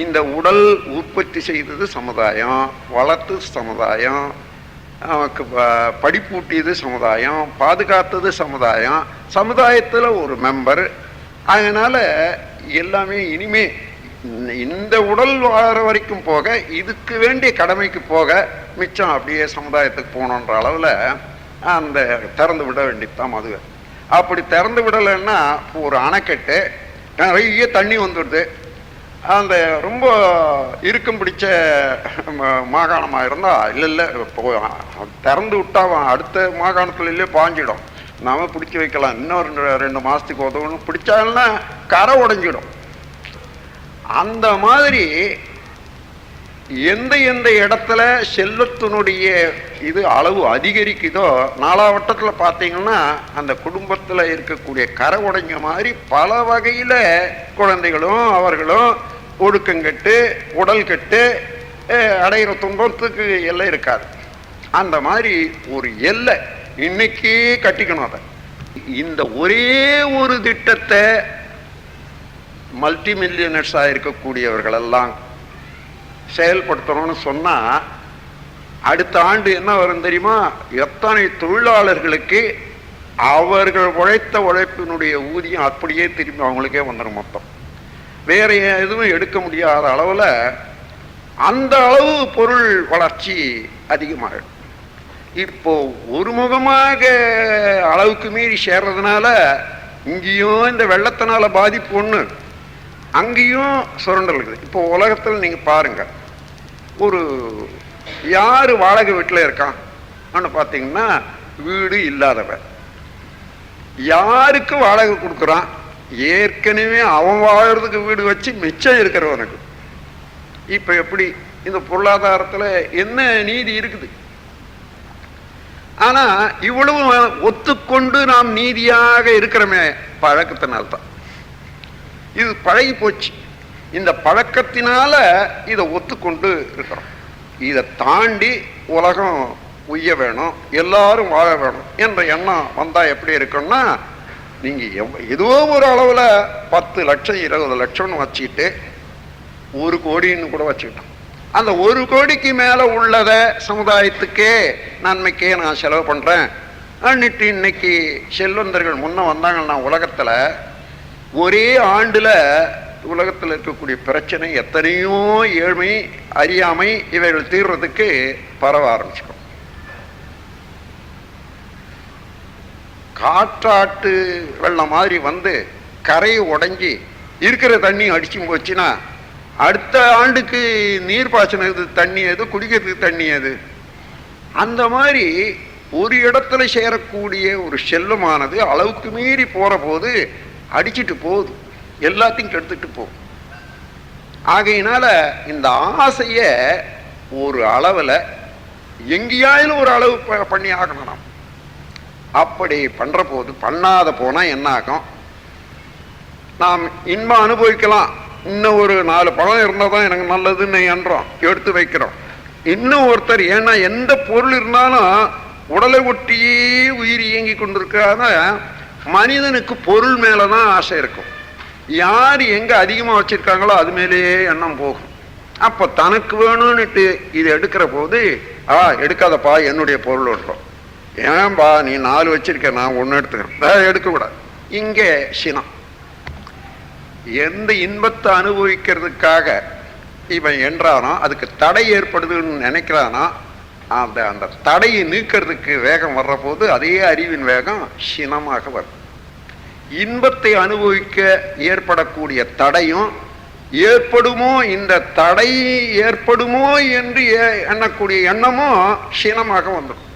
இந்த உடல் உற்பத்தி செய்தது சமுதாயம், வளர்த்தது சமுதாயம், நமக்கு படிப்பூட்டியது சமுதாயம், பாதுகாத்தது சமுதாயம், சமுதாயத்தில் ஒரு மெம்பர். அதனால் எல்லாமே இனிமே இந்த உடல் வாழற வரைக்கும் போக இதுக்கு வேண்டிய கடமைக்கு போக மிச்சம் அப்படியே சமுதாயத்துக்கு போகணுன்ற அளவில் அந்த திறந்து விட வேண்டியதுதான் மதுவை. அப்படி திறந்து விடலைன்னா ஒரு அணைக்கட்டு நிறைய தண்ணி வந்துடுது. அந்த ரொம்ப இறுக்கம் பிடிச்ச மாகாணமாக இருந்தால் இல்லை இப்போ திறந்து விட்டா அடுத்த மாகாணத்துலேயே பாஞ்சிடும். நாம் பிடிச்சி வைக்கலாம், இன்னும் 2 மாதத்துக்கு உதவணும். பிடிச்சாலும்னா கரை உடைஞ்சிடும். அந்த மாதிரி எந்த எந்த இடத்துல செல்வத்தினுடைய இது அளவு அதிகரிக்குதோ, நாலாவட்டத்தில் பார்த்தீங்கன்னா அந்த குடும்பத்தில் இருக்கக்கூடிய கரை உடைஞ்ச மாதிரி பல வகையில் குழந்தைகளும் அவர்களும் ஒடுக்கங்கட்டு உடல் கட்டு அடைகிற துன்பத்துக்கு எல்லை இருக்காது. அந்த மாதிரி ஒரு எல்லை இன்னைக்கு கட்டிக்கணும். அதை இந்த ஒரே ஒரு திட்டத்தை மல்டி மில்லியனர்ஸாக இருக்கக்கூடியவர்களெல்லாம் செயல்படுத்தணும்னு சொன்னால் அடுத்த ஆண்டு என்ன வரும் தெரியுமா? எத்தனை தொழிலாளர்களுக்கு அவர்கள் உழைத்த உழைப்பினுடைய ஊதியம் அப்படியே திரும்பி அவங்களுக்கே வந்துடும். மொத்தம் வேற எதுவும் எடுக்க முடியாத அளவில் அந்த அளவு பொருள் வளர்ச்சி அதிகமாகிடும். இப்போ ஒருமுகமாக அளவுக்கு மீறி சேர்றதுனால இங்கேயும் இந்த வெள்ளத்தினால பாதிப்பு ஒன்று, அங்கேயும் சுரண்டல் இருக்குது. இப்போ உலகத்தில் நீங்கள் பாருங்கள், ஒரு யார் வாடகை வீட்டில் இருக்கான்னு பார்த்தீங்கன்னா வீடு இல்லாதவன். யாருக்கு வாடகை கொடுக்குறான்? ஏற்கனவே அவன் வாழறதுக்கு வீடு வச்சு மிச்சம் இருக்கிறவனுக்கு. இப்போ எப்படி இந்த பொருளாதாரத்தில் என்ன நீதி இருக்குது? ஆனால் இவ்வளவு ஒத்துக்கொண்டு நாம் நீதியாக இருக்கிறோமே பழக்கத்தினால்தான். இது பழகி போச்சு. இந்த பழக்கத்தினால இதை ஒத்துக்கொண்டு இருக்கிறோம். இதை தாண்டி உலகம் உய்ய வேணும், எல்லாரும் வாழ வேணும் என்ற எண்ணம் வந்தால் எப்படி இருக்குன்னா, நீங்கள் ஏதோ ஒரு அளவில் 10 லட்சம் 20 லட்சம்னு வச்சுக்கிட்டு 1 கோடின்னு கூட வச்சுக்கிட்டோம். அந்த 1 கோடிக்கு மேலே உள்ளதை சமுதாயத்துக்கே நன்மைக்கே நான் செலவு பண்ணுறேன் அன்னிட்டு இன்னைக்கு செல்வந்தர்கள் முன்ன வந்தாங்கன்னா உலகத்தில் ஒரே ஆண்டில் உலகத்தில் இருக்கக்கூடிய பிரச்சனை எத்தனையோ ஏழ்மை அறியாமை இவைகள் தீர்றதுக்கு பரவ ஆரம்பிச்சுக்கும். காற்றாட்டு வெள்ளம் மாதிரி வந்து கரையை உடைஞ்சி இருக்கிற தண்ணி அடிச்சு போச்சுன்னா அடுத்த ஆண்டுக்கு நீர் பாய்ச்சினது தண்ணி எது, குடிக்கிறதுக்கு தண்ணி எது? அந்த மாதிரி ஒரு இடத்துல சேரக்கூடிய ஒரு செல்வமானது அளவுக்கு மீறி போகிற போது அடிச்சுட்டு போகுது, எல்லாத்தையும் கெடுத்துட்டு போகும். ஆகையினால இந்த ஆசையை ஒரு அளவில் எங்கேயாயிலும் ஒரு அளவு பண்ணி ஆகணும். நாம் அப்படி பண்ணுற போது பண்ணாத போனால் என்ன ஆகும்? நாம் இன்பம் அனுபவிக்கலாம், இன்னும் ஒரு 4 பழம் இருந்தால் தான் எனக்கு நல்லதுன்னு என்றோம், எடுத்து வைக்கிறோம். இன்னும் ஒருத்தர், ஏன்னா எந்த பொருள் இருந்தாலும் உடலை ஒட்டியே உயிர் இயங்கி கொண்டிருக்காத மனிதனுக்கு பொருள் மேலே தான் ஆசை இருக்கும். யார் எங்கே அதிகமாக வச்சுருக்காங்களோ அது மேலேயே எண்ணம் போகும். அப்போ தனக்கு வேணும்னுட்டு இது எடுக்கிற போது எடுக்காதப்பா என்னுடைய பொருள் ஒன்றோம், ஏன்பா நீ 4 வச்சிருக்க நான் 1 எடுத்துக்கிறேன், எடுக்கக்கூடாது. இங்கே சினம். எந்த இன்பத்தை அனுபவிக்கிறதுக்காக இவன் என்றானோ அதுக்கு தடை ஏற்படுதுன்னு நினைக்கிறானோ அந்த தடையை நீக்கிறதுக்கு வேகம் வர்ற போது அதே அறிவின் வேகம் சினமாக வரும். இன்பத்தை அனுபவிக்க ஏற்படக்கூடிய தடையும் ஏற்படுமோ, இந்த தடை ஏற்படுமோ என்று எண்ணக்கூடிய எண்ணமும் சினமாக வந்துடும்.